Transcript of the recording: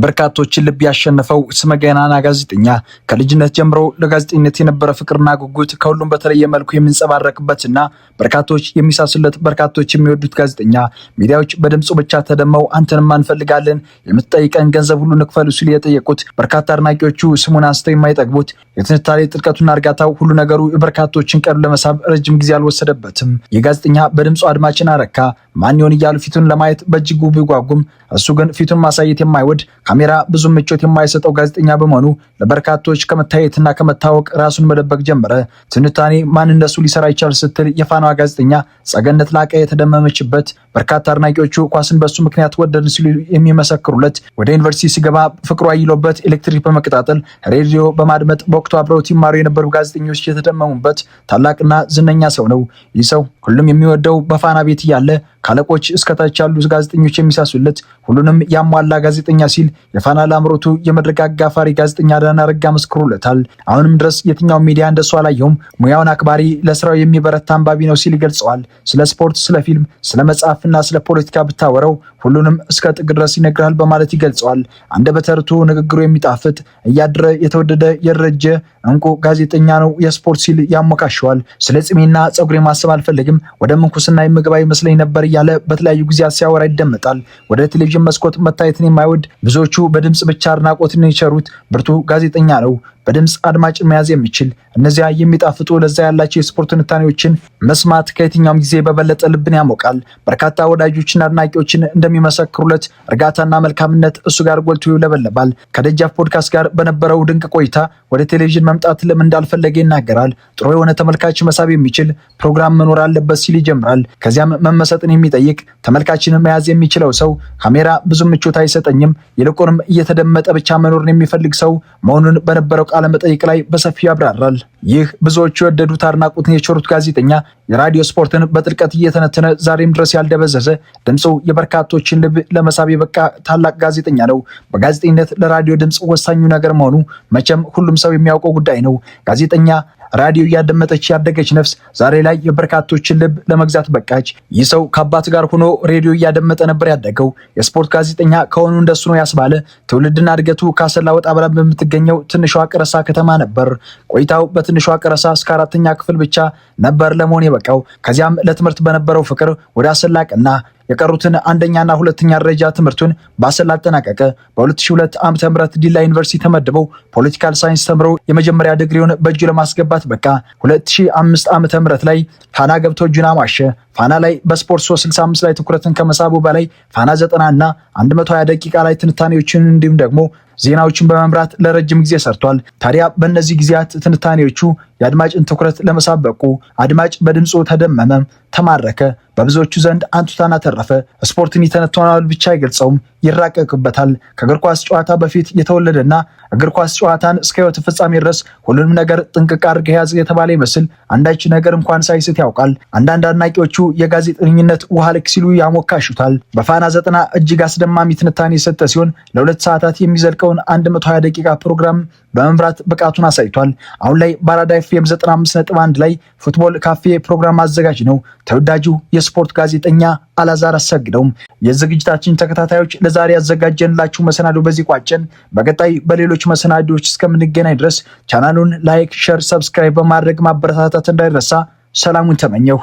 የበርካቶችን ልብ ያሸነፈው ስመገናና ጋዜጠኛ ከልጅነት ጀምሮ ለጋዜጠኝነት የነበረ ፍቅርና ጉጉት ከሁሉም በተለየ መልኩ የሚንጸባረቅበትና በርካቶች የሚሳሱለት በርካቶች የሚወዱት ጋዜጠኛ ሚዲያዎች በድምጹ ብቻ ተደመው አንተንም አንፈልጋለን የምትጠይቀን ገንዘብ ሁሉ ንክፈሉ ሲል የጠየቁት በርካታ አድናቂዎቹ ስሙን አንስተው የማይጠግቡት የትንታኔ ጥልቀቱና እርጋታው ሁሉ ነገሩ የበርካቶችን ቀልብ ለመሳብ ረጅም ጊዜ አልወሰደበትም። የጋዜጠኛ በድምጹ አድማጭን አረካ ማን ይሆን እያሉ ፊቱን ለማየት በእጅጉ ቢጓጉም እሱ ግን ፊቱን ማሳየት የማይወድ ካሜራ ብዙ ምቾት የማይሰጠው ጋዜጠኛ በመሆኑ ለበርካቶች ከመታየትና ከመታወቅ ራሱን መደበቅ ጀመረ። ትንታኔ ማን እንደሱ ሊሰራ ይችላል ስትል የፋናዋ ጋዜጠኛ ጸገነት ላቀ የተደመመችበት በርካታ አድናቂዎቹ ኳስን በሱ ምክንያት ወደድን ሲሉ የሚመሰክሩለት ወደ ዩኒቨርሲቲ ሲገባ ፍቅሩ አይሎበት ኤሌክትሪክ በመቀጣጠል ሬዲዮ በማድመጥ በወቅቱ አብረውት ይማሩ የነበሩ ጋዜጠኞች የተደመሙበት ታላቅና ዝነኛ ሰው ነው። ይህ ሰው ሁሉም የሚወደው በፋና ቤት እያለ ካለቆች እስከታች ያሉ ጋዜጠኞች የሚሳሱለት ሁሉንም ያሟላ ጋዜጠኛ ሲል የፋና ላምሮቱ የመድረክ አጋፋሪ ጋዜጠኛ ዳና ረጋ መስክሩለታል። አሁንም ድረስ የትኛው ሚዲያ እንደሱ አላየውም። ሙያውን አክባሪ፣ ለስራው የሚበረታ አንባቢ ነው ሲል ይገልጸዋል። ስለ ስፖርት፣ ስለ ፊልም፣ ስለ መጽሐፍና ስለ ፖለቲካ ብታወረው ሁሉንም እስከ ጥግ ድረስ ይነግራል በማለት ይገልጸዋል። አንደበተ ርቱዕ፣ ንግግሩ የሚጣፍጥ እያደረ የተወደደ የረጀ እንቁ ጋዜጠኛ ነው የስፖርት ሲል ያሞካሸዋል። ስለ ጽሜና ጸጉሬ ማሰብ አልፈልግም ወደ ምንኩስና የምገባ ይመስለኝ ነበር እያለ በተለያዩ ጊዜያት ሲያወራ ይደመጣል። ወደ ቴሌቪዥን መስኮት መታየትን የማይወድ ብዙዎቹ በድምጽ ብቻ አድናቆትን የቸሩት ብርቱ ጋዜጠኛ ነው። በድምጽ አድማጭ መያዝ የሚችል እነዚያ የሚጣፍጡ ለዛ ያላቸው የስፖርት ትንታኔዎችን መስማት ከየትኛውም ጊዜ በበለጠ ልብን ያሞቃል። በርካታ ወዳጆችና አድናቂዎችን እንደሚመሰክሩለት እርጋታና መልካምነት እሱ ጋር ጎልቶ ይውለበለባል። ከደጃፍ ፖድካስት ጋር በነበረው ድንቅ ቆይታ ወደ ቴሌቪዥን መምጣት ለምን እንዳልፈለገ ይናገራል። ጥሩ የሆነ ተመልካች መሳብ የሚችል ፕሮግራም መኖር አለበት ሲል ይጀምራል። ከዚያም መመሰጥን የሚጠይቅ ተመልካችን መያዝ የሚችለው ሰው ካሜራ ብዙ ምቾት አይሰጠኝም፣ ይልቁንም እየተደመጠ ብቻ መኖርን የሚፈልግ ሰው መሆኑን በነበረው ቃለ መጠይቅ ላይ በሰፊው ያብራራል። ይህ ብዙዎቹ የወደዱት አድናቆትን የቸሩት ጋዜጠኛ የራዲዮ ስፖርትን በጥልቀት እየተነተነ ዛሬም ድረስ ያልደበዘዘ ድምፁ የበርካቶችን ልብ ለመሳብ የበቃ ታላቅ ጋዜጠኛ ነው። በጋዜጠኝነት ለራዲዮ ድምፅ ወሳኙ ነገር መሆኑ መቼም ሁሉም ሰው የሚያውቀው ጉዳይ ነው። ጋዜጠኛ ራዲዮ እያደመጠች ያደገች ነፍስ ዛሬ ላይ የበርካቶችን ልብ ለመግዛት በቃች። ይህ ሰው ከአባት ጋር ሆኖ ሬዲዮ እያደመጠ ነበር ያደገው። የስፖርት ጋዜጠኛ ከሆኑ እንደሱ ነው ያስባለ ትውልድና እድገቱ ከአሰላ ወጣ ብላ በምትገኘው ትንሿ ቀረሳ ከተማ ነበር። ቆይታው በትንሿ ቀረሳ እስከ 4ኛ ክፍል ብቻ ነበር ለመሆን የበቃው። ከዚያም ለትምህርት በነበረው ፍቅር ወደ አሰላ ቀና። የቀሩትን አንደኛና ሁለተኛ ደረጃ ትምህርቱን በአሰላ አጠናቀቀ። በ2002 ዓ.ም ዲላ ዩኒቨርሲቲ ተመድበው ፖለቲካል ሳይንስ ተምሮ የመጀመሪያ ዲግሪውን በእጁ ለማስገባት በቃ። 2005 ዓ.ም ላይ ፋና ገብቶ እጁን አሟሸ። ፋና ላይ በስፖርት 365 ላይ ትኩረትን ከመሳቡ በላይ ፋና 90 እና 120 ደቂቃ ላይ ትንታኔዎችን እንዲሁም ደግሞ ዜናዎችን በመምራት ለረጅም ጊዜ ሰርቷል። ታዲያ በእነዚህ ጊዜያት ትንታኔዎቹ የአድማጭን ትኩረት ለመሳብ በቁ። አድማጭ በድምፁ ተደመመ፣ ተማረከ፣ በብዙዎቹ ዘንድ አንቱታን አተረፈ። ስፖርትን ይተነትናል ብቻ አይገልጸውም፣ ይራቀቅበታል። ከእግር ኳስ ጨዋታ በፊት የተወለደና እግር ኳስ ጨዋታን እስከ ሕይወት ፍጻሜ ድረስ ሁሉንም ነገር ጥንቅቅ አድርገህ ያዝ የተባለ ይመስል አንዳች ነገር እንኳን ሳይስት ያውቃል። አንዳንድ አድናቂዎቹ የጋዜጠኝነት ውሃ ልክ ሲሉ ያሞካሹታል። በፋና 90 እጅግ አስደማሚ ትንታኔ የሰጠ ሲሆን ለ2 ሰዓታት የሚዘልቀውን 120 ደቂቃ ፕሮግራም በመምራት ብቃቱን አሳይቷል። አሁን ላይ በአራዳ ኤፍኤም 95.1 ላይ ፉትቦል ካፌ ፕሮግራም አዘጋጅ ነው። ተወዳጁ የስፖርት ጋዜጠኛ አላዛር አሰግደው። የዝግጅታችን ተከታታዮች ለዛሬ ያዘጋጀንላችሁ መሰናዶ በዚህ ቋጨን። በቀጣይ በሌሎች መሰናዶዎች እስከምንገናኝ ድረስ ቻናሉን ላይክ፣ ሼር፣ ሰብስክራይብ በማድረግ ማበረታታት እንዳይረሳ። ሰላሙን ተመኘሁ።